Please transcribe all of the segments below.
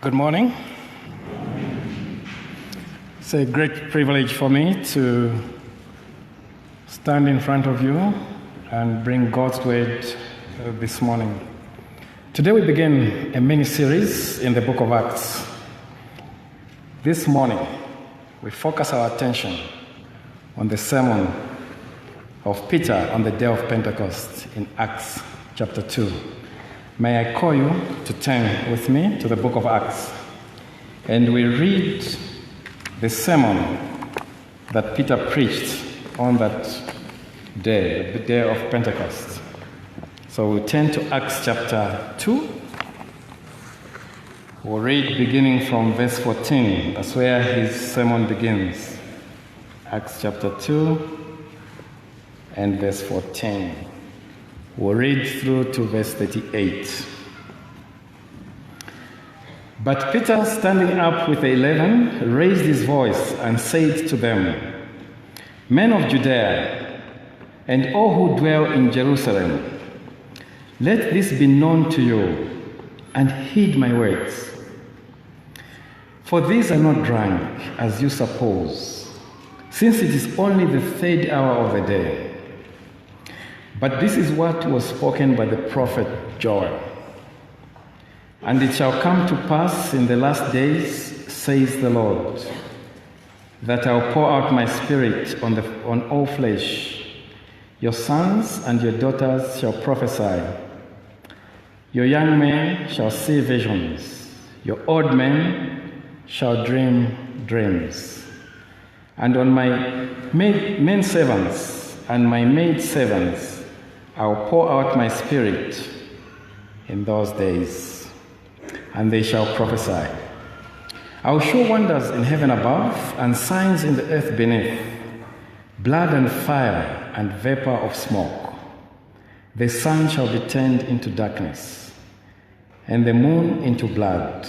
Good morning. It's a great privilege for me to stand in front of you and bring God's word this morning. Today we begin a mini-series in the book of Acts. This morning we focus our attention on the sermon of Peter on the day of Pentecost in Acts chapter 2. May I call you to turn with me to the book of Acts, and we read the sermon that Peter preached on that day, the day of Pentecost. So we turn to Acts chapter 2. We'll read beginning from verse 14. That's where his sermon begins. Acts chapter 2 and verse 14. We'll read through to verse 38. But Peter, standing up with the 11, raised his voice and said to them, "Men of Judea, and all who dwell in Jerusalem, let this be known to you, and heed my words. For these are not drunk, as you suppose, since it is only the third hour of the day. But this is what was spoken by the prophet Joel. And it shall come to pass in the last days, says the Lord, that I will pour out my spirit on all flesh. Your sons and your daughters shall prophesy. Your young men shall see visions. Your old men shall dream dreams. And on my men servants and my maid servants I will pour out my spirit in those days, and they shall prophesy. I will show wonders in heaven above and signs in the earth beneath, blood and fire and vapor of smoke. The sun shall be turned into darkness, and the moon into blood,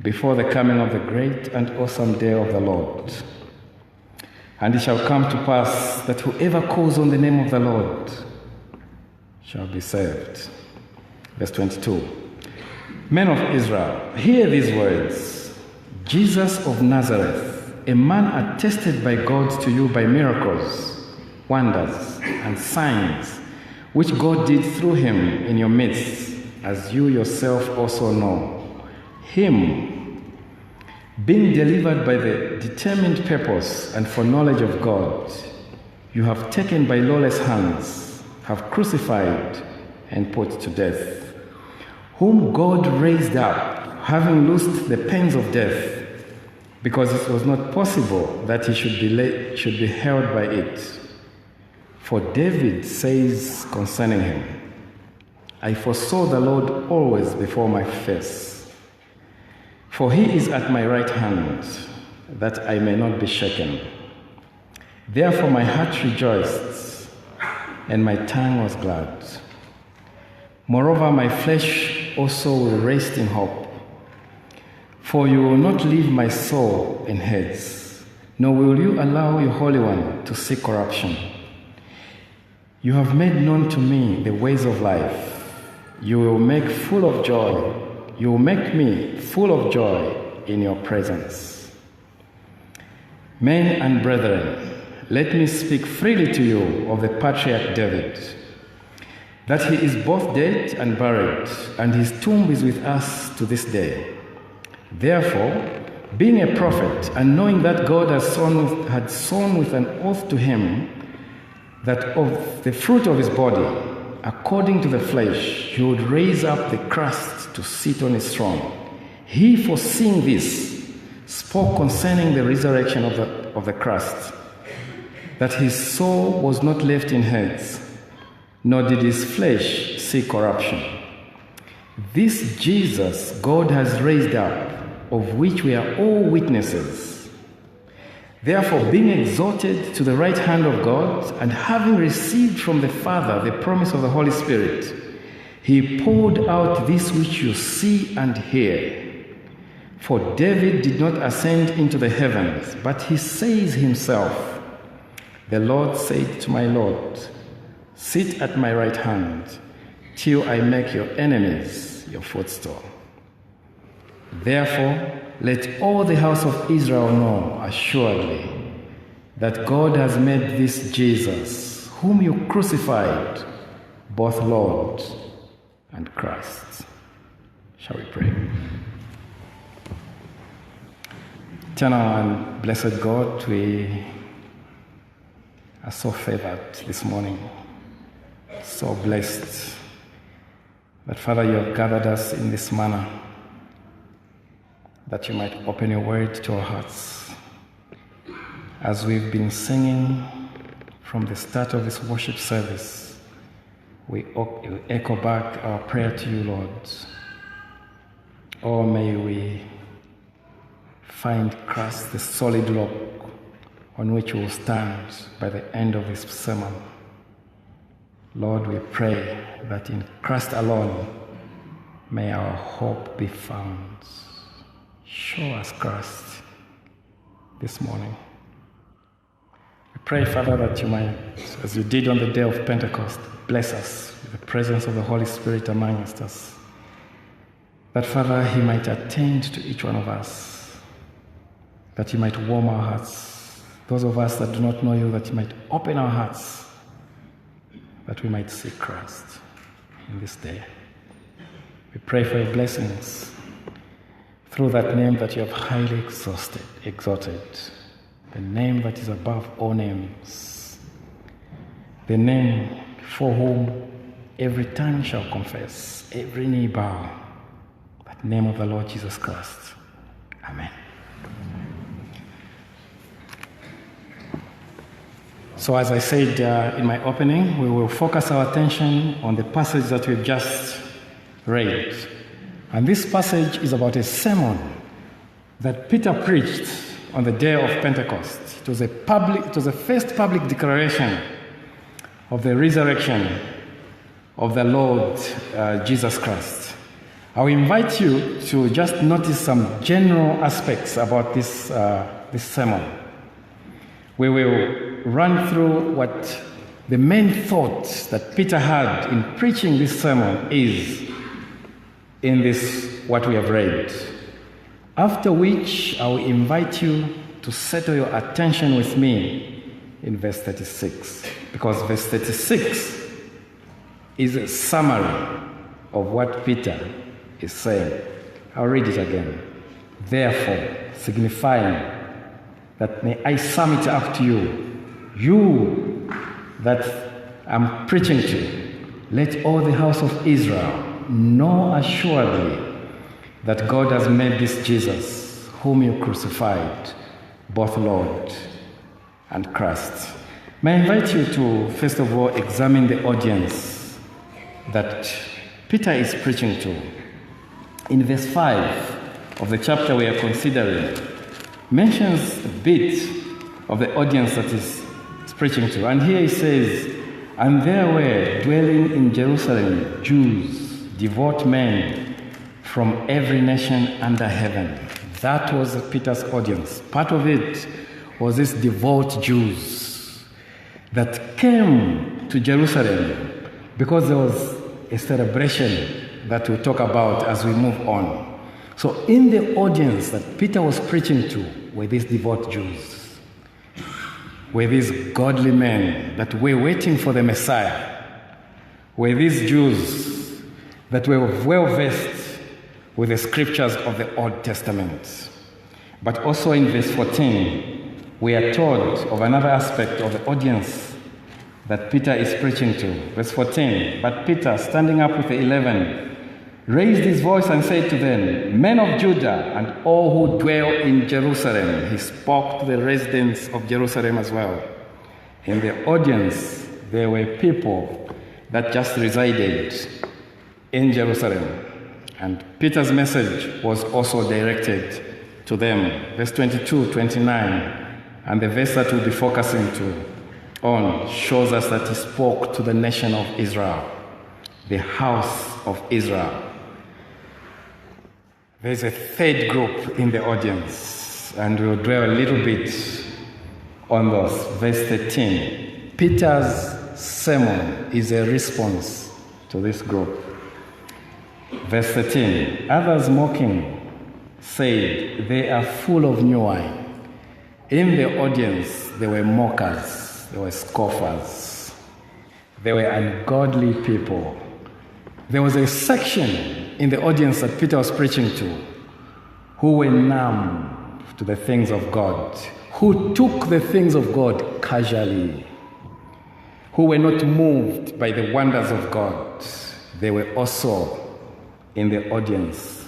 before the coming of the great and awesome day of the Lord. And it shall come to pass that whoever calls on the name of the Lord shall be saved." Verse 22. Men of Israel, hear these words. Jesus of Nazareth, a man attested by God to you by miracles, wonders, and signs, which God did through him in your midst, as you yourself also know. Him, being delivered by the determined purpose and foreknowledge of God, you have taken by lawless hands, have crucified and put to death, whom God raised up, having loosed the pains of death, because it was not possible that he should be held by it. For David says concerning him, "I foresaw the Lord always before my face, for he is at my right hand, that I may not be shaken. Therefore my heart rejoiced, and my tongue was glad. Moreover, my flesh also will rest in hope. For you will not leave my soul in Hades, nor will you allow your Holy One to see corruption. You have made known to me the ways of life. You will make me full of joy in your presence. Men and brethren, let me speak freely to you of the patriarch David, that he is both dead and buried, and his tomb is with us to this day. Therefore, being a prophet, and knowing that God had sworn with an oath to him, that of the fruit of his body, according to the flesh, he would raise up the Christ to sit on his throne. He, foreseeing this, spoke concerning the resurrection of the Christ, that his soul was not left in Hades, nor did his flesh see corruption. This Jesus God has raised up, of which we are all witnesses. Therefore, being exalted to the right hand of God, and having received from the Father the promise of the Holy Spirit, he poured out this which you see and hear. For David did not ascend into the heavens, but he says himself, "The Lord said to my Lord, sit at my right hand, till I make your enemies your footstool." Therefore, let all the house of Israel know assuredly that God has made this Jesus, whom you crucified, both Lord and Christ. Shall we pray? Eternal and blessed God, we are so favored this morning, so blessed that, Father, you have gathered us in this manner, that you might open your word to our hearts. As we've been singing from the start of this worship service, we echo back our prayer to you, Lord. Oh, may we find Christ the solid rock on which we will stand by the end of this sermon. Lord, we pray that in Christ alone may our hope be found. Show us Christ this morning. We pray, Father, that you might, as you did on the day of Pentecost, bless us with the presence of the Holy Spirit amongst us. That, Father, he might attend to each one of us, that he might warm our hearts. Those of us that do not know you, that he might open our hearts, that we might see Christ in this day. We pray for your blessings through that name that you have highly exalted, the name that is above all names, the name for whom every tongue shall confess, every knee bow, that name of the Lord Jesus Christ. Amen. So as I said in my opening, we will focus our attention on the passage that we've just read. And this passage is about a sermon that Peter preached on the day of Pentecost. It was the first public declaration of the resurrection of the Lord Jesus Christ. I will invite you to just notice some general aspects about this sermon. We will run through what the main thought that Peter had in preaching this sermon is in this, what we have read. After which, I will invite you to settle your attention with me in verse 36, because verse 36 is a summary of what Peter is saying. I'll read it again. Therefore, signifying that may I sum it up to you that I'm preaching to, let all the house of Israel know assuredly that God has made this Jesus, whom you crucified, both Lord and Christ. May I invite you to, first of all, examine the audience that Peter is preaching to. In verse 5 of the chapter we are considering, mentions a bit of the audience that is preaching to. And here he says, and there were dwelling in Jerusalem Jews, devout men from every nation under heaven. That was Peter's audience. Part of it was these devout Jews that came to Jerusalem because there was a celebration that we'll talk about as we move on. So in the audience that Peter was preaching to were these devout Jews, were these godly men that were waiting for the Messiah, were these Jews that were well versed with the scriptures of the Old Testament. But also in verse 14, we are told of another aspect of the audience that Peter is preaching to. Verse 14, but Peter, standing up with the 11, raised his voice and said to them, men of Judah and all who dwell in Jerusalem. He spoke to the residents of Jerusalem as well. In the audience, there were people that just resided in Jerusalem. And Peter's message was also directed to them. Verse 22, 29, and the verse that we'll be focusing on shows us that he spoke to the nation of Israel, the house of Israel. There's a third group in the audience, and we'll dwell a little bit on those. Verse 13, Peter's sermon is a response to this group. Verse 13, others mocking said, "They are full of new wine." In the audience, there were mockers, there were scoffers, there were ungodly people. There was a section in the audience that Peter was preaching to who were numb to the things of God, who took the things of God casually, who were not moved by the wonders of God. They were also in the audience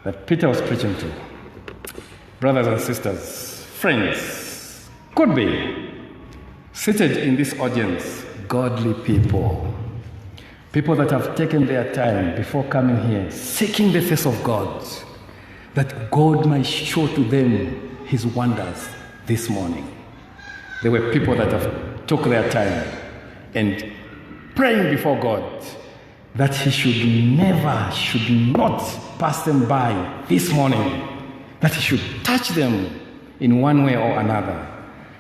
that Peter was preaching to. Brothers and sisters, friends, could be seated in this audience, godly people, people that have taken their time before coming here, seeking the face of God, that God might show to them his wonders this morning. There were people that have took their time and praying before God that he should not pass them by this morning, that he should touch them in one way or another.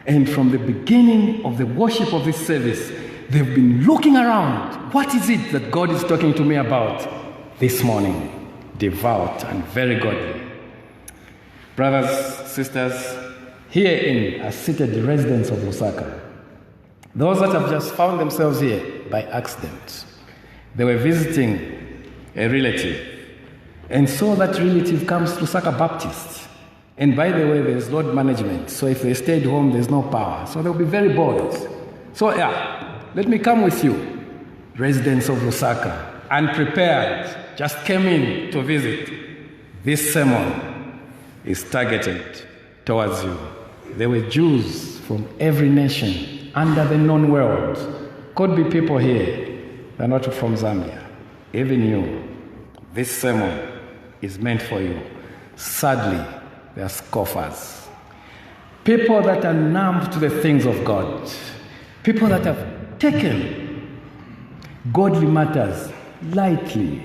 And from the beginning of the worship of this service, they've been looking around. What is it that God is talking to me about this morning? Devout and very godly. Brothers, sisters, herein are seated the residents of Lusaka. Those that have just found themselves here by accident. They were visiting a relative. And so that relative comes to Lusaka Baptist. And by the way, there's load management. So if they stayed home, there's no power. So they'll be very bored. So let me come with you, residents of Lusaka, unprepared, just came in to visit. This sermon is targeted towards you. There were Jews from every nation under the known world. Could be people here that are not from Zambia. Even you, this sermon is meant for you. Sadly, they are scoffers. People that are numb to the things of God. People that have taken godly matters lightly.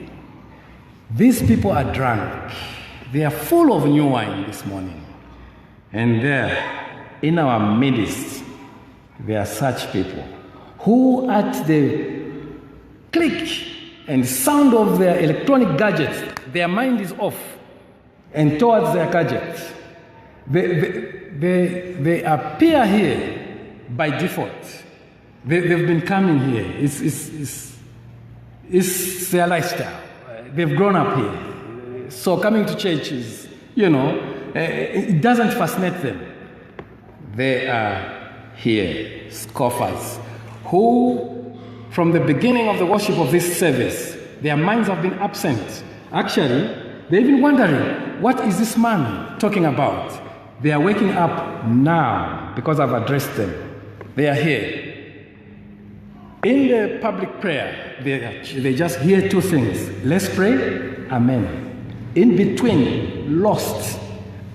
These people are drunk. They are full of new wine this morning. And there, in our midst, there are such people who at the click and sound of their electronic gadgets, their mind is off and towards their gadgets. They appear here by default. They've been coming here. It's their lifestyle. They've grown up here. So coming to church is, it doesn't fascinate them. They are here, scoffers, who from the beginning of the worship of this service, their minds have been absent. Actually, they're even wondering, what is this man talking about? They are waking up now because I've addressed them. They are here. In the public prayer, they just hear two things. Let's pray, amen. In between, lost,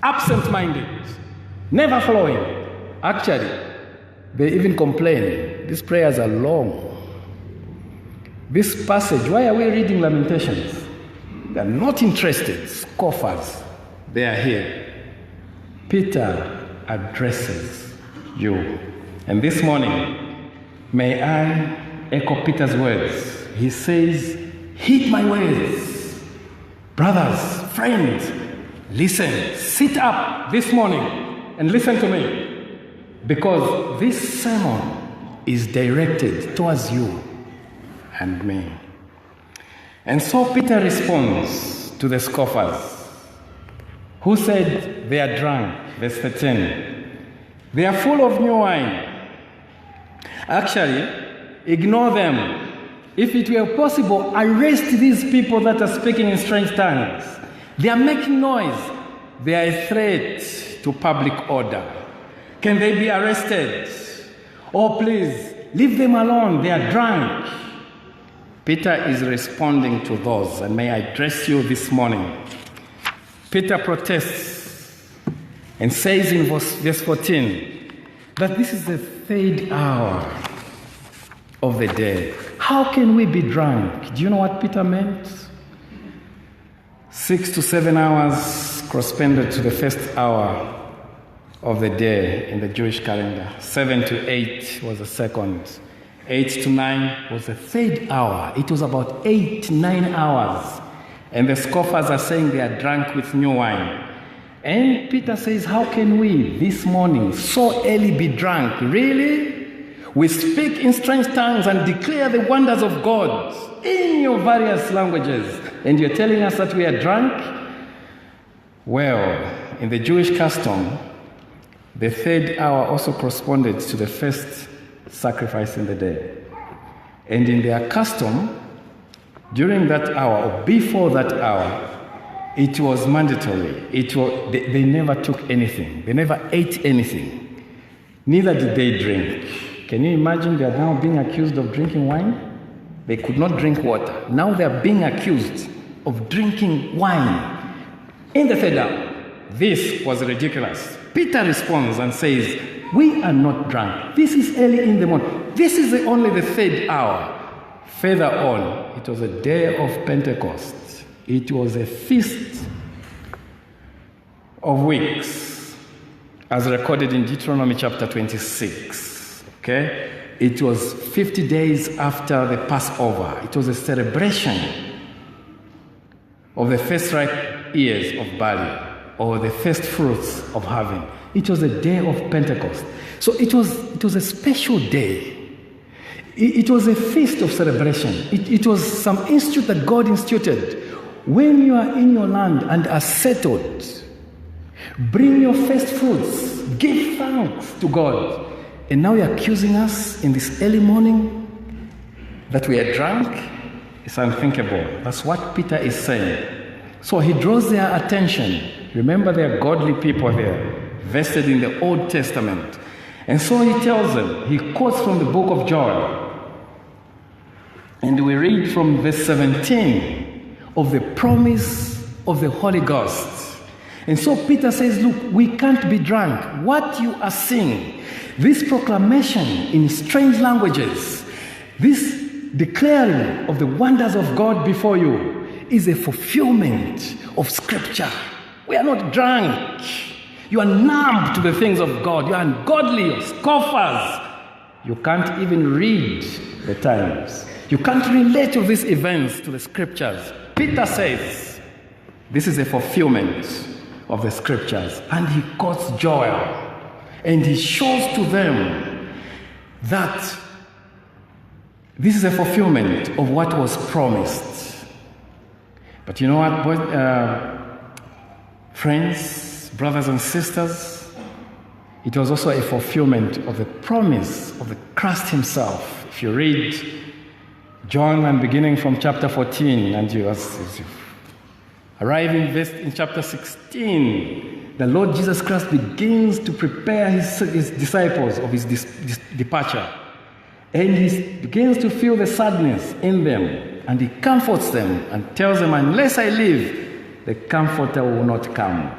absent-minded, never flowing. Actually, they even complain, these prayers are long. This passage, why are we reading Lamentations? They are not interested, scoffers. They are here. Peter addresses you. And this morning, may I echo Peter's words. He says, heed my words. Brothers, friends, listen, sit up this morning and listen to me. Because this sermon is directed towards you and me. And so Peter responds to the scoffers who said they are drunk. Verse 13. They are full of new wine. Actually, ignore them. If it were possible, arrest these people that are speaking in strange tongues. They are making noise. They are a threat to public order. Can they be arrested? Oh, please, leave them alone. They are drunk. Peter is responding to those, and may I address you this morning. Peter protests and says in verse 14 that this is the third hour of the day. How can we be drunk? Do you know what Peter meant? 6 to 7 hours corresponded to the first hour of the day in the Jewish calendar. 7 to 8 was the second. 8 to 9 was the third hour. It was about 8, 9 hours. And the scoffers are saying they are drunk with new wine. And Peter says, how can we this morning so early be drunk? Really? We speak in strange tongues and declare the wonders of God in your various languages, and you're telling us that we are drunk? Well, in the Jewish custom, the third hour also corresponded to the first sacrifice in the day. And in their custom, during that hour or before that hour, it was mandatory. They never took anything. They never ate anything. Neither did they drink. Can you imagine they are now being accused of drinking wine? They could not drink water. Now they are being accused of drinking wine in the third hour. This was ridiculous. Peter responds and says, we are not drunk. This is early in the morning. This is only the third hour. Further on, it was a day of Pentecost. It was a feast of weeks, as recorded in Deuteronomy chapter 26. Okay? It was 50 days after the Passover. It was a celebration of the first ripe ears of barley, or the first fruits of harvest. It was a day of Pentecost. So it was a special day. It was a feast of celebration. It was some institute that God instituted. When you are in your land and are settled, bring your first fruits, give thanks to God. And now you're accusing us in this early morning that we are drunk? It's unthinkable. That's what Peter is saying. So he draws their attention. Remember, they are godly people there, vested in the Old Testament. And so he tells them, he quotes from the book of Joel. And we read from verse 17 of the promise of the Holy Ghost. And so Peter says, look, we can't be drunk. What you are seeing, this proclamation in strange languages, this declaring of the wonders of God before you, is a fulfillment of Scripture. We are not drunk. You are numb to the things of God. You are ungodly, scoffers. You can't even read the times. You can't relate to these events to the Scriptures. Peter says, this is a fulfillment of the Scriptures. And he quotes Joel. And he shows to them that this is a fulfillment of what was promised. But you know what, boys, friends, brothers and sisters? It was also a fulfillment of the promise of the Christ himself. If you read John, and beginning from chapter 14, and you arrive in chapter 16, the Lord Jesus Christ begins to prepare his disciples of his departure. And he begins to feel the sadness in them, and he comforts them and tells them, unless I leave, the Comforter will not come.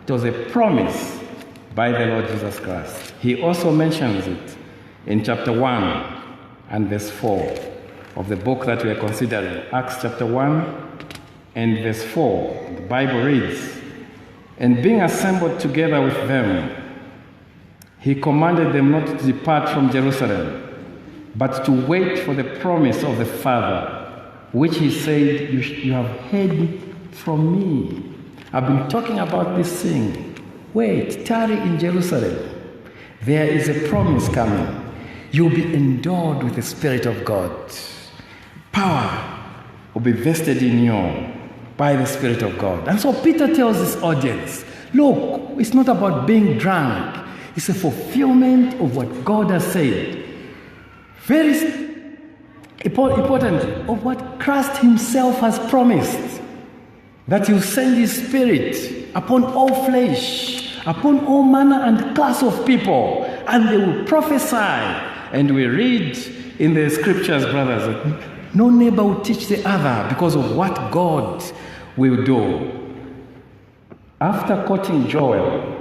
It was a promise by the Lord Jesus Christ. He also mentions it in chapter 1 and verse 4 of the book that we are considering, Acts chapter 1 and verse 4. The Bible reads, and being assembled together with them, he commanded them not to depart from Jerusalem, but to wait for the promise of the Father, which he said, you have heard from me. I've been talking about this thing. Wait, tarry in Jerusalem. There is a promise coming. You'll be endowed with the Spirit of God. Power will be vested in you by the Spirit of God. And so Peter tells his audience, look, it's not about being drunk. It's a fulfillment of what God has said. Very important, of what Christ himself has promised. That he'll send his Spirit upon all flesh, upon all manner and class of people, and they will prophesy. And we read in the scriptures, brothers, that no neighbor will teach the other because of what God will do. After quoting Joel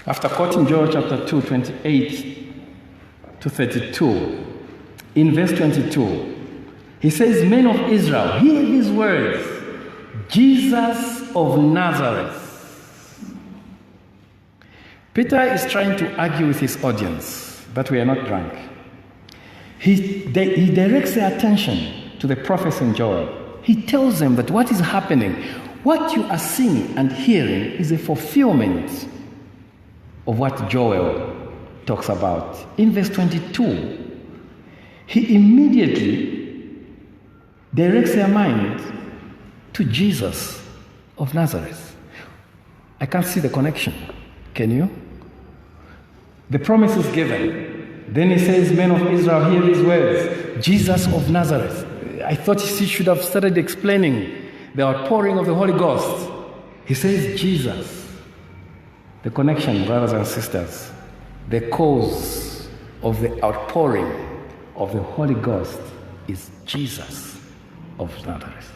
chapter 2, 28 to 32, in verse 22, he says, men of Israel, hear these words, Jesus of Nazareth. Peter is trying to argue with his audience that we are not drunk. He directs their attention to the prophets in Joel. He tells them that what is happening, What you are seeing and hearing is a fulfillment of what Joel talks about. In verse 22, he immediately directs their mind to Jesus of Nazareth. I can't see the connection. Can you? The promise is given. Then he says, men of Israel, hear these words. Jesus of Nazareth. I thought he should have started explaining the outpouring of the Holy Ghost. He says, Jesus. The connection, brothers and sisters, the cause of the outpouring of the Holy Ghost is Jesus of Nazareth.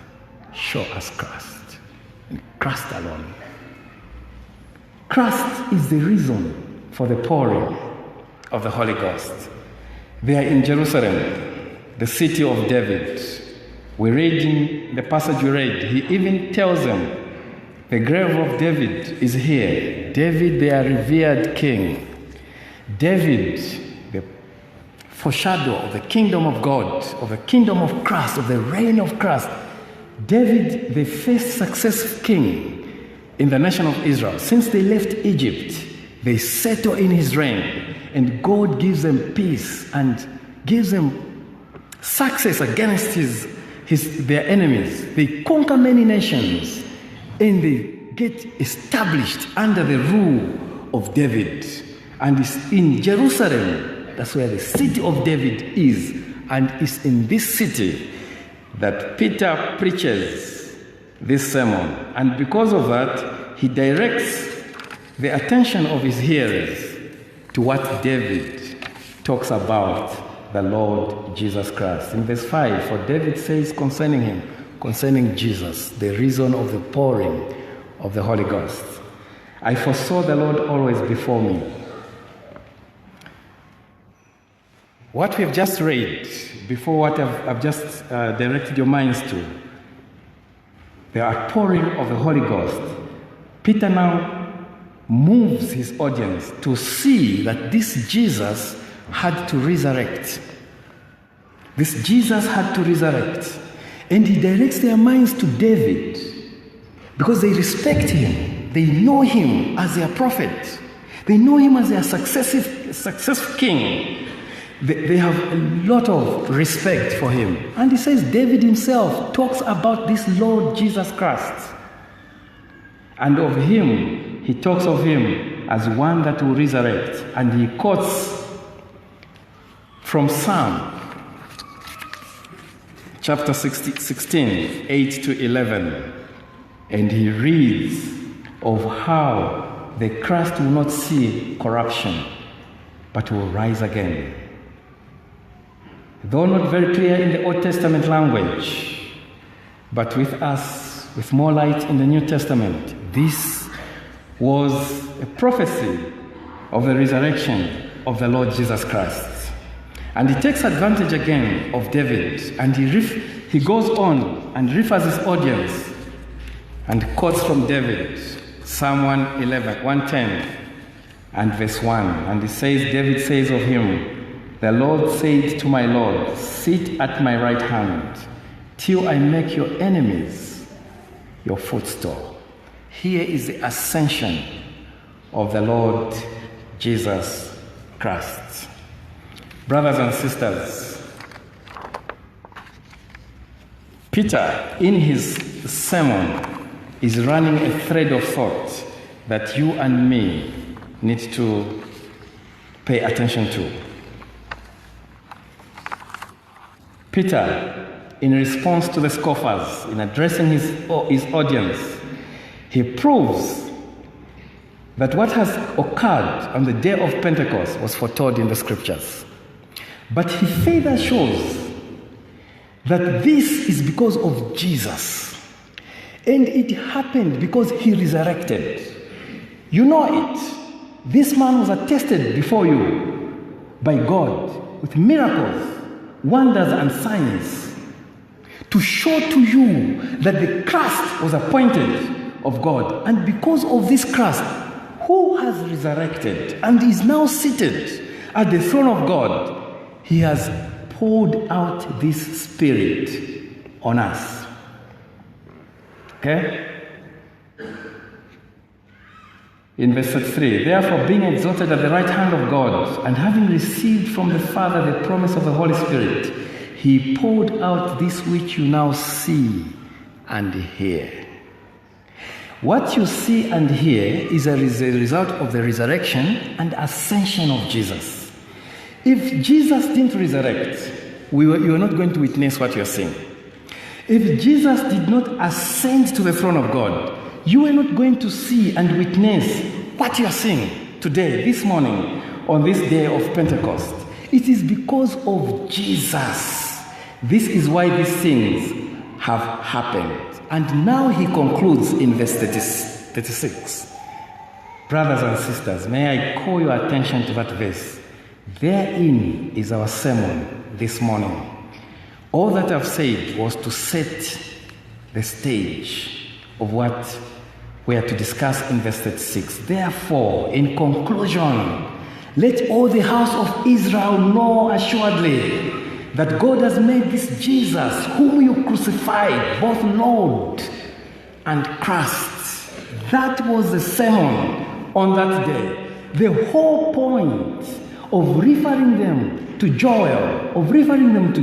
Show us Christ, and Christ alone. Christ is the reason for the pouring of the Holy Ghost. They are in Jerusalem, the city of David. We read in the passage we read, he even tells them, the grave of David is here. David, their revered king. David, the foreshadow of the kingdom of God, of the kingdom of Christ, of the reign of Christ. David, the first successive king in the nation of Israel. Since they left Egypt, they settle in his reign, and God gives them peace and gives them success against their enemies. They conquer many nations, and they get established under the rule of David. And it's in Jerusalem, that's where the city of David is. And it's in this city that Peter preaches this sermon. And because of that, he directs the attention of his hearers to what David talks about the Lord Jesus Christ. In verse 5, for David says concerning him, concerning Jesus, the reason of the pouring of the Holy Ghost. I foresaw the Lord always before me. What we have just read, before what I've just directed your minds to, the outpouring of the Holy Ghost, Peter now moves his audience to see that this Jesus had to resurrect. This Jesus had to resurrect. And he directs their minds to David because they respect him. They know him as their prophet. They know him as their successive king. They have a lot of respect for him. And he says David himself talks about this Lord Jesus Christ. And of him, he talks of him as one that will resurrect. And he quotes from Psalm chapter 16, 8 to 11. And he reads of how the Christ will not see corruption, but will rise again. Though not very clear in the Old Testament language, but with us, with more light in the New Testament, this was a prophecy of the resurrection of the Lord Jesus Christ. And he takes advantage again of David, and he goes on and refers his audience and quotes from David, Psalm 110 and verse 1. And he says, David says of him, the Lord said to my Lord, sit at my right hand till I make your enemies your footstool. Here is the ascension of the Lord Jesus Christ. Brothers and sisters, Peter, in his sermon, is running a thread of thought that you and me need to pay attention to. Peter, in response to the scoffers, in addressing his audience, he proves that what has occurred on the day of Pentecost was foretold in the scriptures. But he further shows that this is because of Jesus. And it happened because he resurrected. You know it. This man was attested before you by God with miracles, wonders, and signs to show to you that the Christ was appointed of God. And because of this Christ, who has resurrected and is now seated at the throne of God, he has poured out this Spirit on us. Okay? In verse 3, therefore, being exalted at the right hand of God, and having received from the Father the promise of the Holy Spirit, he poured out this which you now see and hear. What you see and hear is a result of the resurrection and ascension of Jesus. If Jesus didn't resurrect, you are not going to witness what you're seeing. If Jesus did not ascend to the throne of God, you are not going to see and witness what you are seeing today, this morning, on this day of Pentecost. It is because of Jesus. This is why these things have happened. And now he concludes in verse 36. Brothers and sisters, may I call your attention to that verse. Therein is our sermon this morning. All that I've said was to set the stage of what we are to discuss in verse 36. Therefore, in conclusion, let all the house of Israel know assuredly that God has made this Jesus, whom you crucified, both Lord and Christ. That was the sermon on that day. The whole point of referring them to Joel, of referring them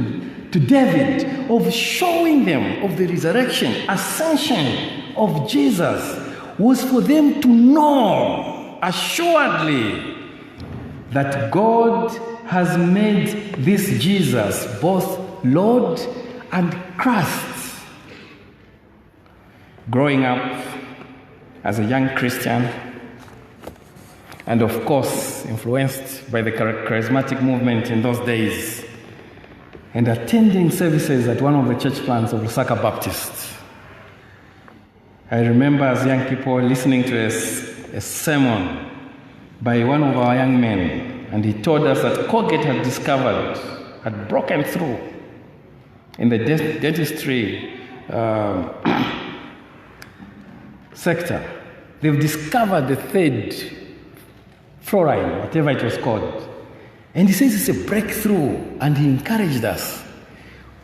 to David, of showing them of the resurrection, ascension of Jesus, was for them to know assuredly that God has made this Jesus both Lord and Christ. Growing up as a young Christian, and of course influenced by the charismatic movement in those days, and attending services at one of the church plants of Lusaka Baptist, I remember as young people listening to a sermon by one of our young men, and he told us that Colgate had broken through in the dentistry sector. They've discovered the third fluoride, whatever it was called. And he says it's a breakthrough, and he encouraged us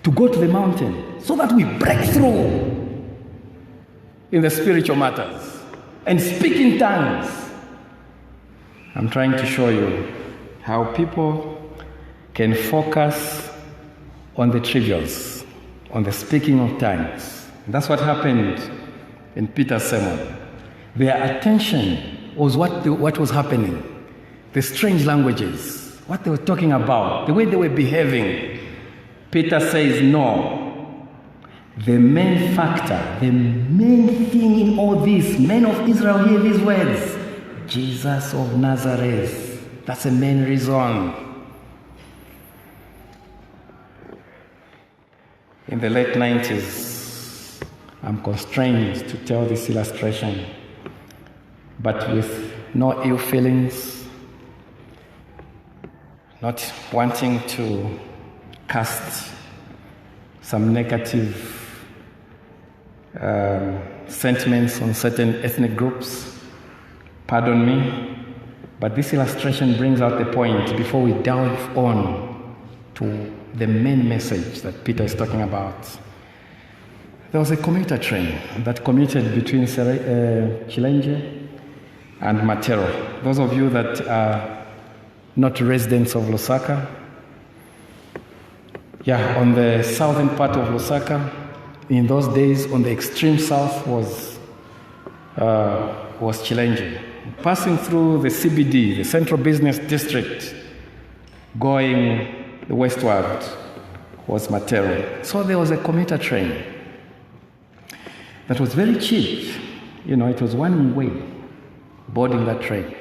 to go to the mountain so that we break through in the spiritual matters and speak in tongues. I'm trying to show you how people can focus on the trivials, on the speaking of tongues. That's what happened in Peter's sermon. Their attention was what was happening, the strange languages, what they were talking about, the way they were behaving. Peter says, no. The main factor, the main thing in all this, men of Israel, hear these words: Jesus of Nazareth. That's the main reason. In the late 90s, I'm constrained to tell this illustration, but with no ill feelings, not wanting to cast some negative sentiments on certain ethnic groups. Pardon me. But this illustration brings out the point before we delve on to the main message that Peter is talking about. There was a commuter train that commuted between Chilenge and Matero. Those of you that are not residents of Lusaka, on the southern part of Lusaka, in those days, on the extreme south was Chilenge. Passing through the CBD, the Central Business District, going westward was Matero. So there was a commuter train that was very cheap. It was one way boarding that train.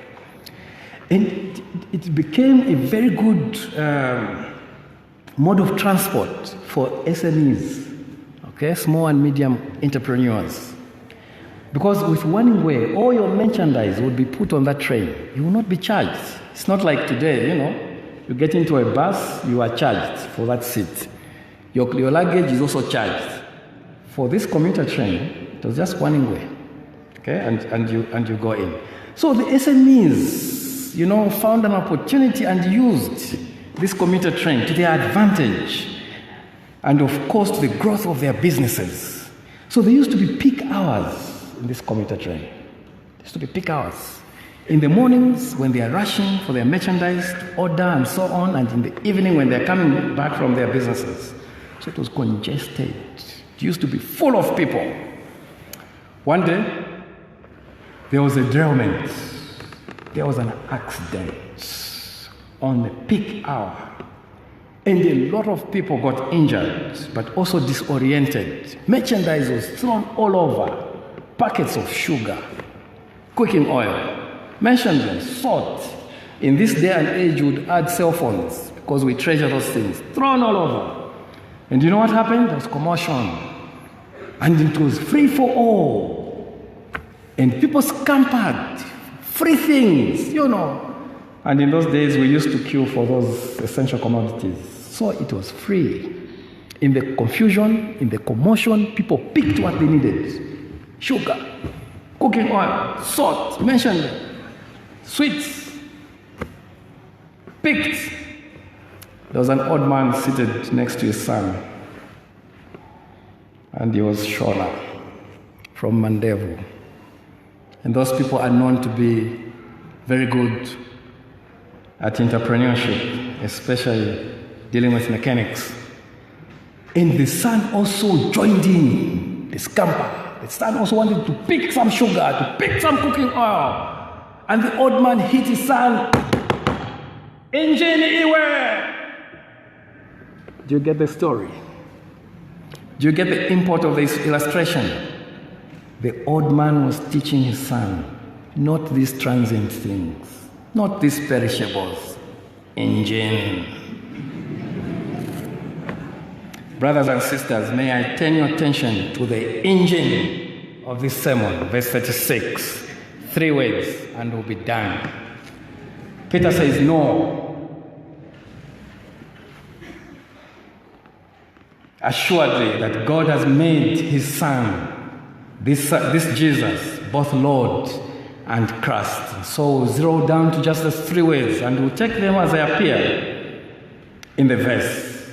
And it became a very good mode of transport for SMEs, small and medium entrepreneurs. Because with one way, all your merchandise would be put on that train. You will not be charged. It's not like today, you get into a bus, you are charged for that seat. Your luggage is also charged. For this commuter train, it was just one way, and you go in. So the SMEs, found an opportunity and used this commuter train to their advantage, and of course to the growth of their businesses. So there used to be peak hours in this commuter train. There used to be peak hours. In the mornings, when they are rushing for their merchandise to order and so on, and in the evening when they're coming back from their businesses. So it was congested. It used to be full of people. One day, there was a derailment. There was an accident on the peak hour. And a lot of people got injured, but also disoriented. Merchandise was thrown all over. Packets of sugar, cooking oil, mentioned them, salt. In this day and age, you would add cell phones because we treasure those things. Thrown all over. And you know what happened? There was commotion. And it was free for all. And people scampered. Free things, you know. And in those days, we used to queue for those essential commodities. So it was free. In the confusion, in the commotion, people picked what they needed. Sugar, cooking oil, salt, mentioned them. Sweets, picked. There was an old man seated next to his son. And he was Shona from Mandevu. And those people are known to be very good at entrepreneurship, especially dealing with mechanics. And the son also joined in, the scamper. The son also wanted to pick some sugar, to pick some cooking oil. And the old man hit his son. Engine anywhere. Do you get the story? Do you get the import of this illustration? The old man was teaching his son, not these transient things, not these perishables. Engine. Brothers and sisters, may I turn your attention to the engine of this sermon, verse 36. 3 words, and we'll be done. Peter says, no. Assuredly, that God has made his Son, this Jesus, both Lord and Christ. So we'll zero down to just those 3 words, and we'll take them as they appear in the verse.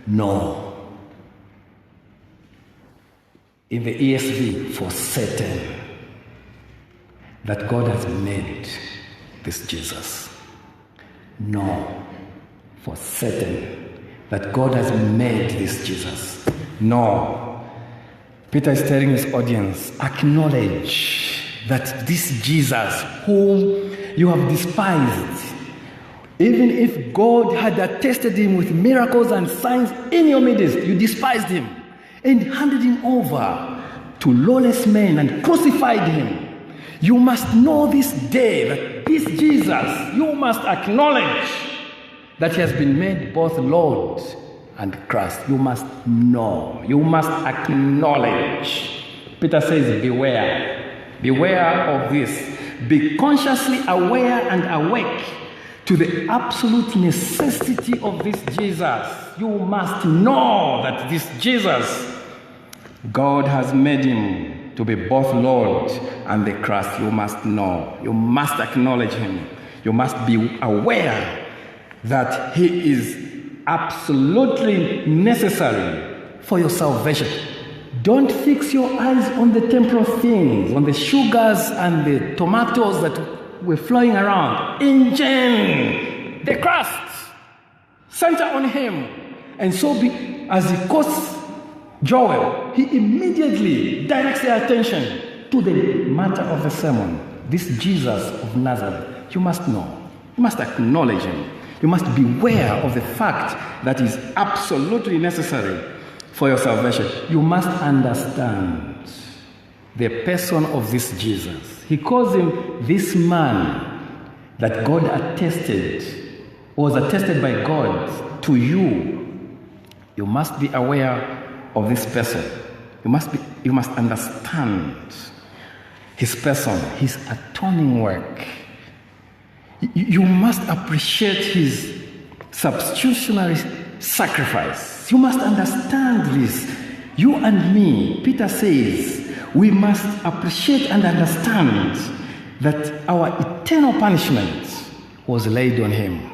No. In the ESV, for certain, that God has made this Jesus. No, for certain, that God has made this Jesus. No. Peter is telling his audience, acknowledge that this Jesus, whom you have despised, even if God had attested him with miracles and signs in your midst, you despised him and handed him over to lawless men and crucified him. You must know this day that this Jesus, you must acknowledge that he has been made both Lord and Christ. You must know. You must acknowledge. Peter says, beware. Beware of this. Be consciously aware and awake to the absolute necessity of this Jesus. You must know that this Jesus, God has made him to be both Lord and the Christ. You must know. You must acknowledge him. You must be aware that he is absolutely necessary for your salvation. Don't fix your eyes on the temporal things, on the sugars and the tomatoes that were flowing around. Engine, the Christ, center on him. And so as he quotes Joel, he immediately directs their attention to the matter of the sermon. This Jesus of Nazareth, you must know. You must acknowledge him. You must beware of the fact that is absolutely necessary for your salvation. You must understand the person of this Jesus. He calls him this man that God was attested by God to you. You must be aware of this person. You must understand his person, his atoning work. You must appreciate his substitutionary sacrifice. You must understand this. You and me, Peter says, we must appreciate and understand that our eternal punishment was laid on him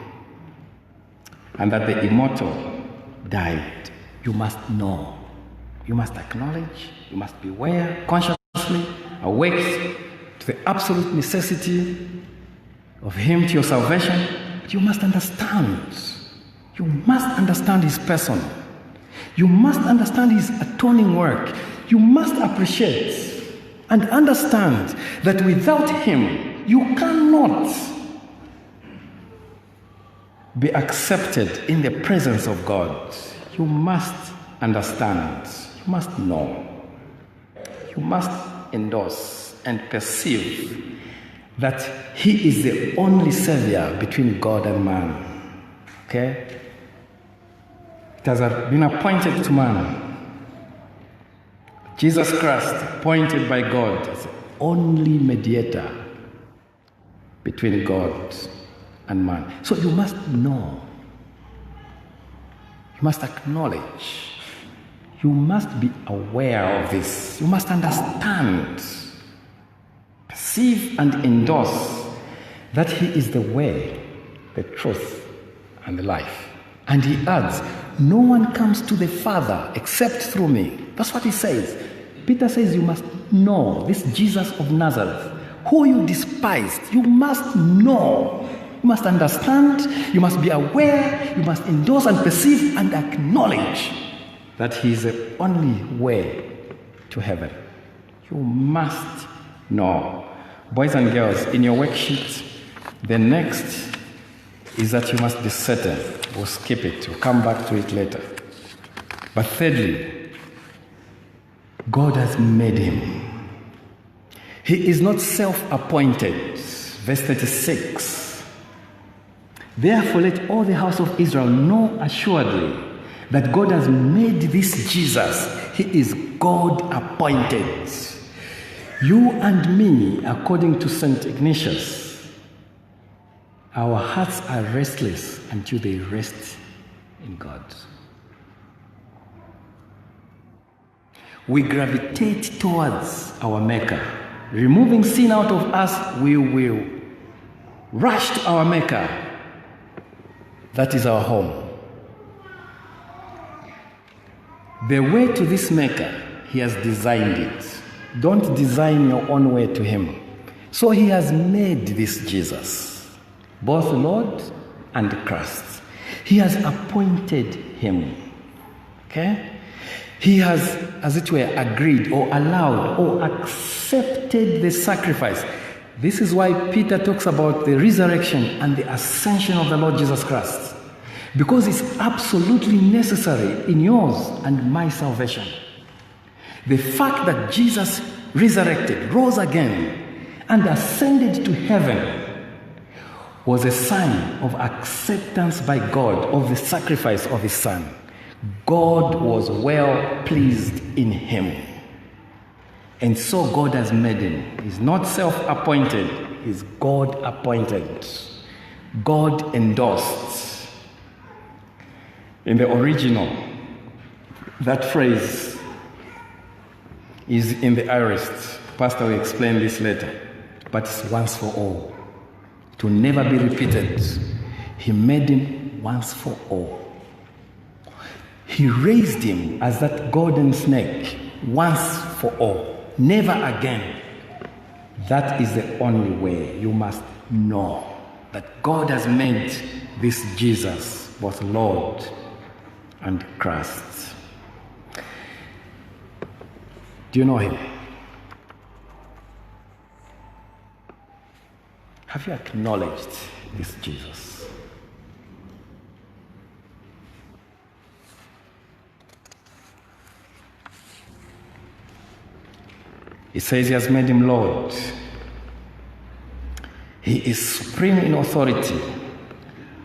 and that the immortal died. You must know. You must acknowledge. You must beware, consciously awake to the absolute necessity of him to your salvation, but you must understand. You must understand his person. You must understand his atoning work. You must appreciate and understand that without him, you cannot be accepted in the presence of God. You must understand. You must know. You must endorse and perceive that he is the only savior between God and man. Okay? It has been appointed to man. Jesus Christ, appointed by God as the only mediator between God and man. So you must know. You must acknowledge. You must be aware of this. You must understand, perceive and endorse that he is the way, the truth, and the life. And he adds, no one comes to the Father except through me. That's what he says. Peter says you must know this Jesus of Nazareth, who you despised. You must know. You must understand. You must be aware. You must endorse and perceive and acknowledge that he is the only way to heaven. You must know. Boys and girls, in your worksheet, the next is that you must be certain. We'll skip it. We'll come back to it later. But thirdly, God has made him. He is not self-appointed. Verse 36. Therefore, let all the house of Israel know assuredly that God has made this Jesus. He is God appointed. You and me, according to St. Ignatius, our hearts are restless until they rest in God. We gravitate towards our Maker. Removing sin out of us, we will rush to our Maker. That is our home. The way to this Maker, he has designed it. Don't design your own way to him. So he has made this Jesus, both Lord and Christ. He has appointed him. Okay? He has, as it were, agreed or allowed or accepted the sacrifice. This is why Peter talks about the resurrection and the ascension of the Lord Jesus Christ. Because it's absolutely necessary in yours and my salvation. The fact that Jesus resurrected, rose again, and ascended to heaven was a sign of acceptance by God of the sacrifice of his Son. God was well pleased in him. And so God has made him. He's not self-appointed. He's God-appointed. God endorsed. In the original, that phrase is in the aorist. Pastor will explain this later. But it's once for all. To never be repeated. He made him once for all. He raised him as that golden snake once for all. Never again. That is the only way. You must know that God has made this Jesus both Lord and Christ. Do you know him? Have you acknowledged this Jesus? He says he has made him Lord. He is supreme in authority,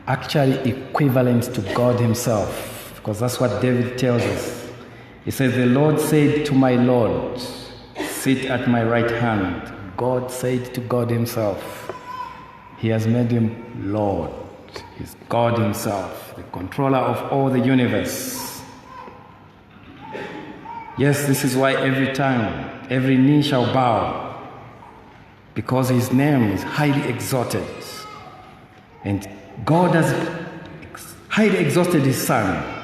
actually equivalent to God himself, because that's what David tells us. He says, the Lord said to my Lord, sit at my right hand. God said to God himself, he has made him Lord. He's God himself, the controller of all the universe. Yes, this is why every tongue, every knee shall bow, because his name is highly exalted. And God has highly exalted his Son,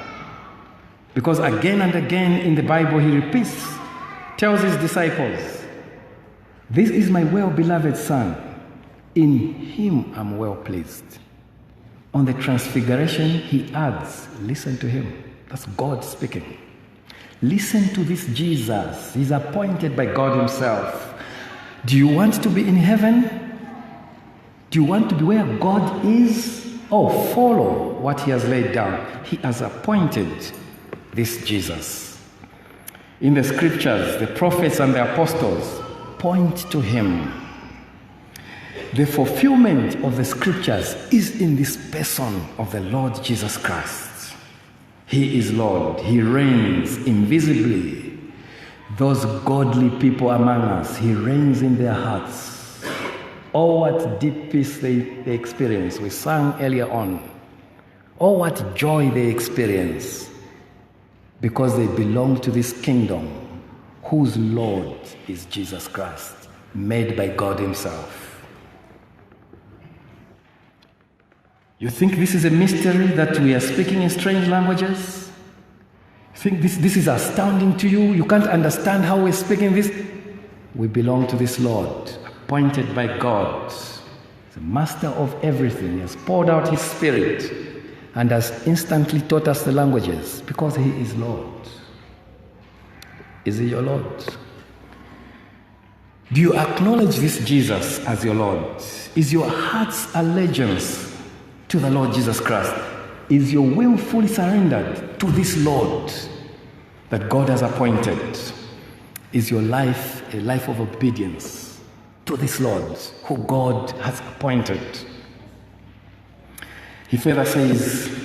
because again and again in the Bible he repeats, tells his disciples, this is my well-beloved Son, In him I'm well pleased. On the transfiguration, he adds, listen to him. That's God speaking. Listen to this Jesus. He's appointed by God himself. Do you want to be in heaven? Do you want to be where God is? Oh, follow what he has laid down. He has appointed this Jesus. In the scriptures, the prophets and the apostles point to him. The fulfillment of the scriptures is in this person of the Lord Jesus Christ. He is Lord. He reigns invisibly. Those godly people among us, he reigns in their hearts. Oh, what deep peace they experience. We sang earlier on. Oh, what joy they experience because they belong to this kingdom whose Lord is Jesus Christ, made by God himself. You think this is a mystery that we are speaking in strange languages? You think this is astounding to you? You can't understand how we're speaking this? We belong to this Lord, appointed by God. He's the master of everything. He has poured out his spirit and has instantly taught us the languages because he is Lord. Is he your Lord? Do you acknowledge this Jesus as your Lord? Is your heart's allegiance to the Lord Jesus Christ? Is your will fully surrendered to this Lord that God has appointed? Is your life a life of obedience to this Lord who God has appointed? He further says,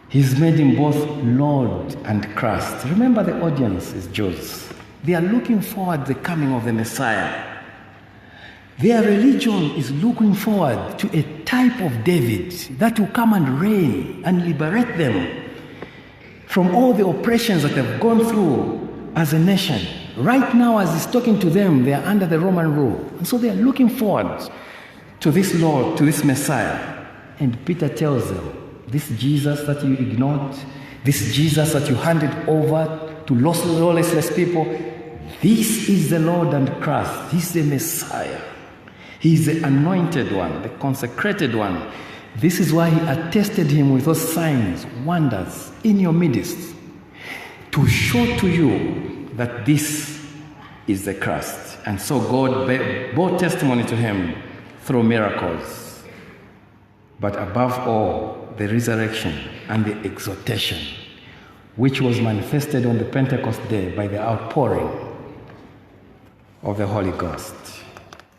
he's made him both Lord and Christ. Remember, the audience is Jews. They are looking forward to the coming of the Messiah. Their religion is looking forward to a type of David that will come and reign and liberate them from all the oppressions that they've gone through as a nation. Right now, as he's talking to them, they are under the Roman rule. And so they are looking forward to this Lord, to this Messiah. And Peter tells them, this Jesus that you ignored, this Jesus that you handed over to lawless people, this is the Lord and Christ. He's the Messiah. He's the anointed one, the consecrated one. This is why he attested him with those signs, wonders in your midst, to show to you that this is the Christ. And so God bore testimony to him through miracles. But above all, the resurrection and the exaltation, which was manifested on the Pentecost day by the outpouring of the Holy Ghost.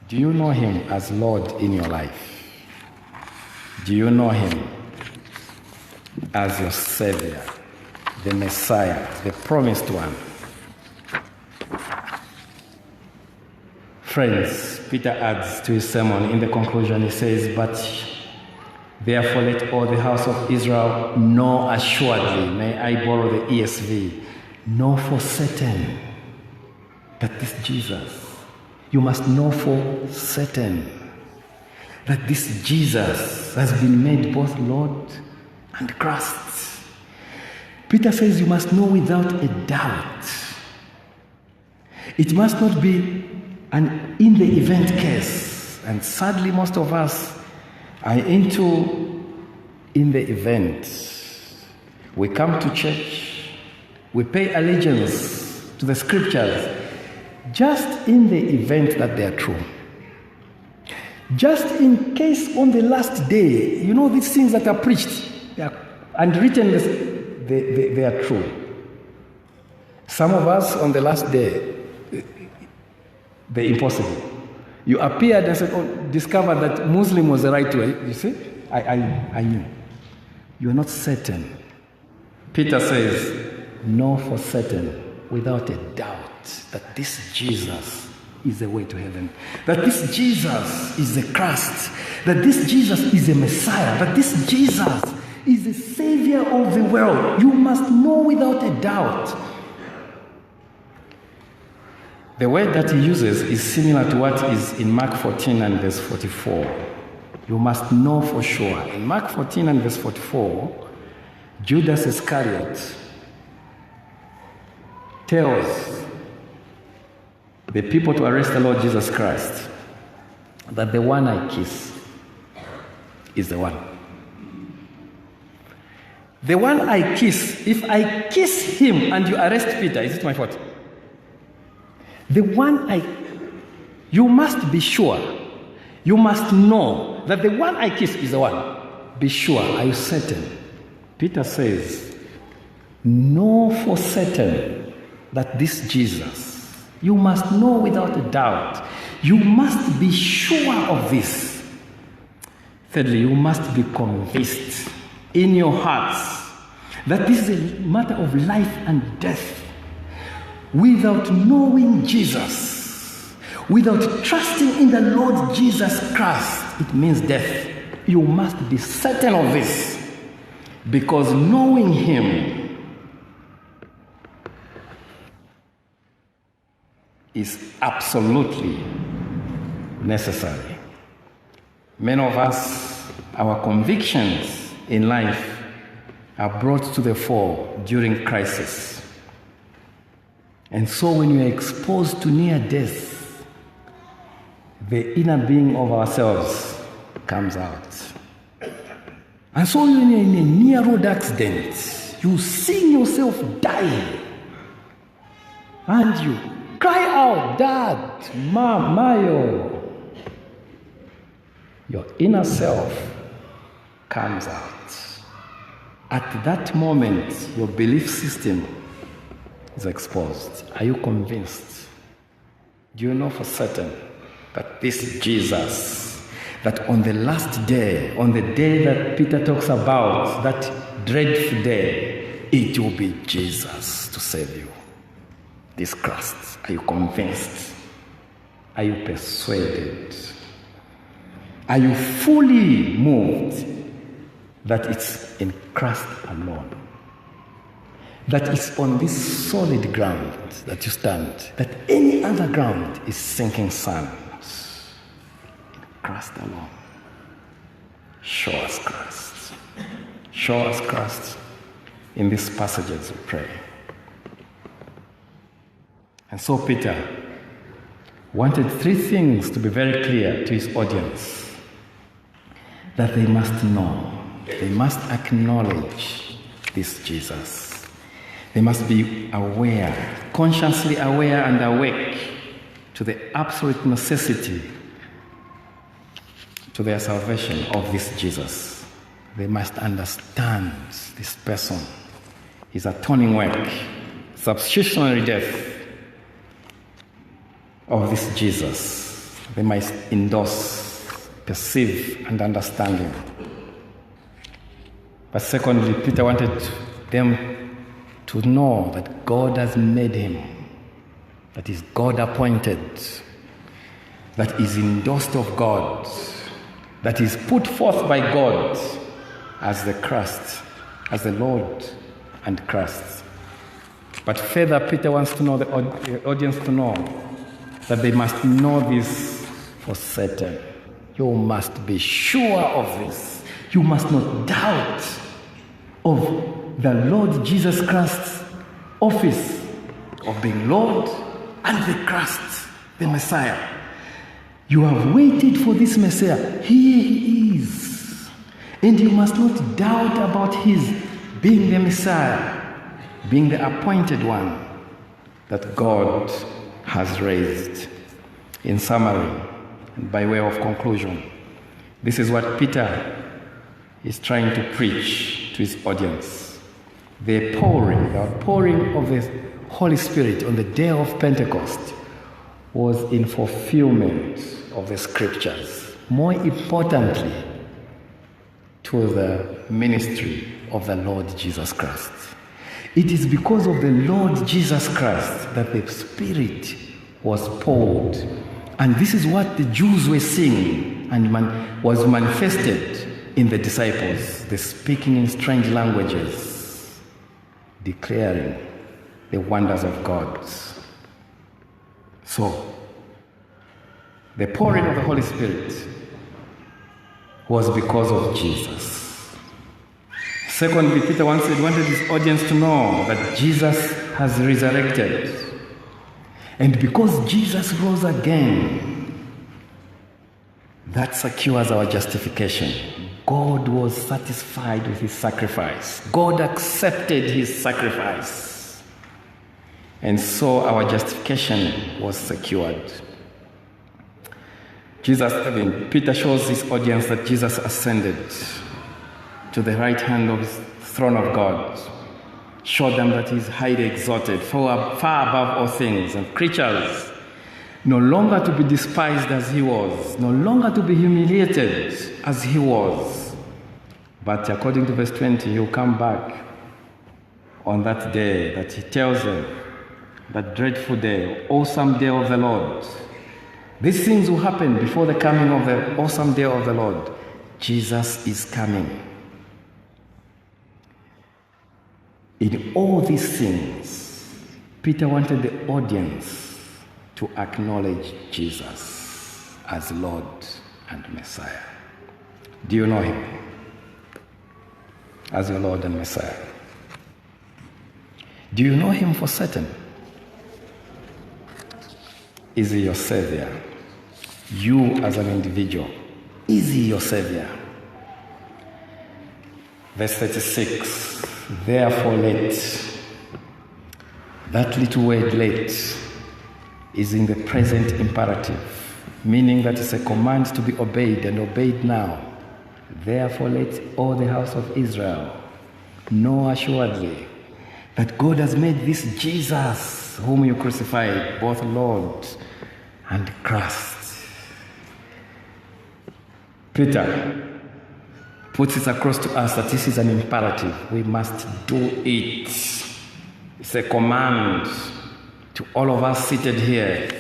Do you know him as Lord in your life? Do you know him as your Savior, the Messiah, the promised one? Friends, Peter adds to his sermon in the conclusion, he says, but therefore let all the house of Israel know assuredly, may I borrow the ESV, know for certain that this Jesus, you must know for certain that this Jesus has been made both Lord and Christ. Peter says you must know without a doubt. It must not be an in the event case. And sadly, most of us are into in the event. We come to church, we pay allegiance to the scriptures just in the event that they are true. Just in case on the last day, you know, these things that are preached and written, they are true. Some of us on the last day, the impossible. You appeared and said, oh, discovered that Muslim was the right way. You see? I knew. You're not certain. Peter says, know for certain, without a doubt, that this Jesus is the way to heaven. That this Jesus is the Christ. That this Jesus is the Messiah. That this Jesus is the Savior of the world. You must know without a doubt. The word that he uses is similar to what is in Mark 14 and verse 44. You must know for sure. In Mark 14 and verse 44, Judas Iscariot tells the people to arrest the Lord Jesus Christ. that the one I kiss is the one. The one I kiss, if I kiss him and you arrest Peter, is it my fault? You must be sure, you must know that the one I kiss is the one. Be sure, are you certain? Peter says, know for certain that this Jesus, you must know without a doubt. You must be sure of this. Thirdly, you must be convinced in your hearts that this is a matter of life and death. Without knowing Jesus, without trusting in the Lord Jesus Christ, it means death. You must be certain of this, because knowing him is absolutely necessary. Many of us, our convictions in life are brought to the fore during crisis. And so when we are exposed to near death, the inner being of ourselves comes out. And so when you're in a near road accident, you see yourself dying, and you cry out, Dad, Mom, Mayo. Your inner self comes out. At that moment, your belief system is exposed. Are you convinced? Do you know for certain that this Jesus, that on the last day, on the day that Peter talks about, that dreadful day, it will be Jesus to save you? This Christ, are you convinced? Are you persuaded? Are you fully moved that it's in Christ alone? That it's on this solid ground that you stand, that any other ground is sinking sand. In Christ alone. Show us Christ. Show us Christ in these passages, we pray. And so Peter wanted three things to be very clear to his audience. That they must know, they must acknowledge this Jesus. They must be aware, consciously aware and awake to the absolute necessity to their salvation of this Jesus. They must understand this person, his atoning work, substitutionary death of this Jesus. They must endorse, perceive, and understand him. But secondly, Peter wanted them to know that God has made him, that is God appointed, that is endorsed of God, that is put forth by God as the Christ, as the Lord and Christ. But further, Peter wants to know the audience to know that they must know this for certain. You must be sure of this. You must not doubt of the Lord Jesus Christ's office of being Lord and the Christ, the Messiah. You have waited for this Messiah. Here he is. And you must not doubt about his being the Messiah, being the appointed one that God has raised. In summary, and by way of conclusion, this is what Peter is trying to preach to his audience. The outpouring of the Holy Spirit on the day of Pentecost was in fulfillment of the scriptures. More importantly, to the ministry of the Lord Jesus Christ. It is because of the Lord Jesus Christ that the Spirit was poured. And this is what the Jews were seeing and was manifested in the disciples, the speaking in strange languages, declaring the wonders of God. So, the pouring of the Holy Spirit was because of Jesus. Secondly, Peter wanted his audience to know that Jesus has resurrected. And because Jesus rose again, That secures our justification. God was satisfied with his sacrifice. God accepted his sacrifice. And so our justification was secured. Peter shows his audience that Jesus ascended to the right hand of the throne of God. Showed them that he is highly exalted, far above all things and creatures. No longer to be despised as he was, no longer to be humiliated as he was. But according to verse 20, he'll come back on that day that he tells them, that dreadful day, awesome day of the Lord. These things will happen before the coming of the awesome day of the Lord. Jesus is coming. In all these things, Peter wanted the audience to acknowledge Jesus as Lord and Messiah. Do you know him as your Lord and Messiah? Do you know him for certain? Is he your Savior? You as an individual, is he your Savior? Verse 36, therefore let, that little word let is in the present imperative, meaning that it's a command to be obeyed and obeyed now. Therefore let all the house of Israel know assuredly that God has made this Jesus, whom you crucified, both Lord and Christ. Peter puts it across to us that this is an imperative. We must do it. It's a command to all of us seated here.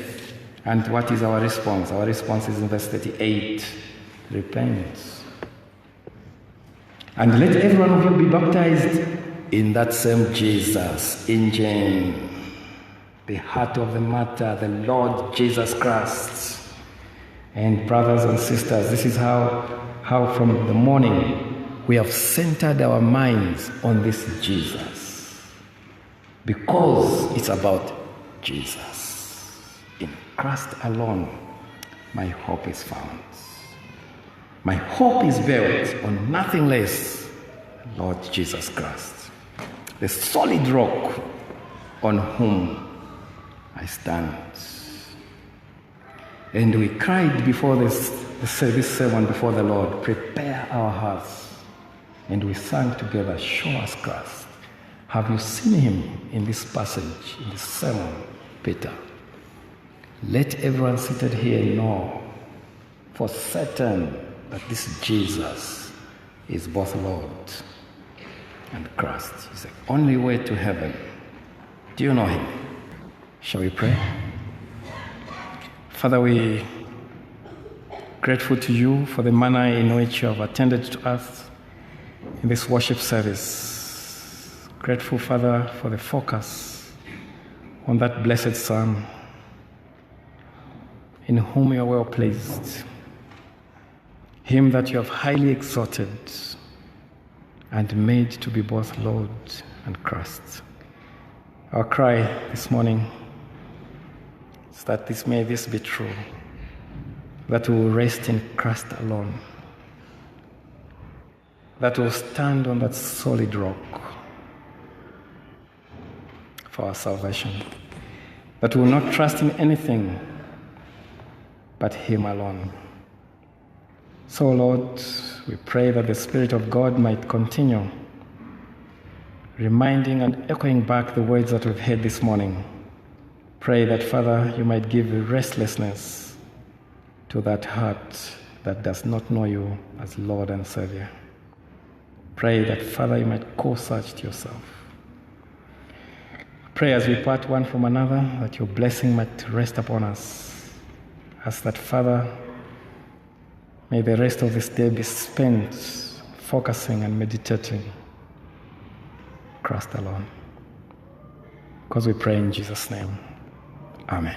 And what is our response? Our response is in verse 38. Repent. And let every one of you be baptized in that same Jesus, in James, the heart of the matter, the Lord Jesus Christ. And brothers and sisters, this is how from the morning we have centered our minds on this Jesus. Because it's about Jesus. In Christ alone, my hope is found. My hope is built on nothing less than Lord Jesus Christ, the solid rock on whom I stand. And we cried before this sermon before the Lord, prepare our hearts. And we sang together, show us Christ. Have you seen him in this passage, in this sermon, Peter? Let everyone seated here know for certain that this Jesus is both Lord and Christ. He's the only way to heaven. Do you know him? Shall we pray? Father, we are grateful to you for the manner in which you have attended to us in this worship service. Grateful, Father, for the focus on that blessed Son, in whom you are well pleased, him that you have highly exalted and made to be both Lord and Christ. Our cry this morning is that this be true, that we will rest in Christ alone, that we will stand on that solid rock for our salvation, that we will not trust in anything but him alone. So, Lord, we pray that the Spirit of God might continue reminding and echoing back the words that we've heard this morning. Pray that, Father, you might give restlessness to that heart that does not know you as Lord and Savior. Pray that, Father, you might call such to yourself. Pray as we part one from another that your blessing might rest upon us. Ask that, Father, may the rest of this day be spent focusing and meditating Christ alone. Because we pray in Jesus' name. Amen.